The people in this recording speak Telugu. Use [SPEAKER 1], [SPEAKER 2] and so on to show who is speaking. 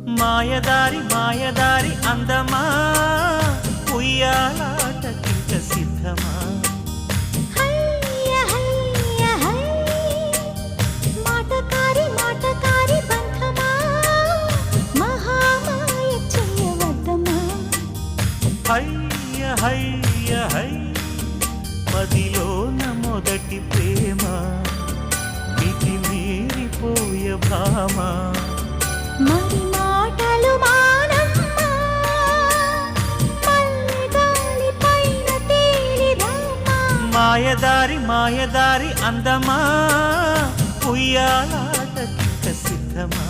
[SPEAKER 1] మాయదారి మాయదారి అందమా ఉయ్యాలాటకింక సిద్ధమా
[SPEAKER 2] మాటకారి మాటకారి బంధమా మహామాయ చెయ్యవద్దమా
[SPEAKER 1] హయ్య హయ్య హై మదిలోన మొదటి ప్రేమ మితి మీరిపోయ భామ
[SPEAKER 2] మరి మాటలు మానమ్మా మల్లెగాలి పైన తేలి రామా
[SPEAKER 1] మాయదారి మాయదారి అందమా ఉయ్యాలాటకింక సిద్ధమా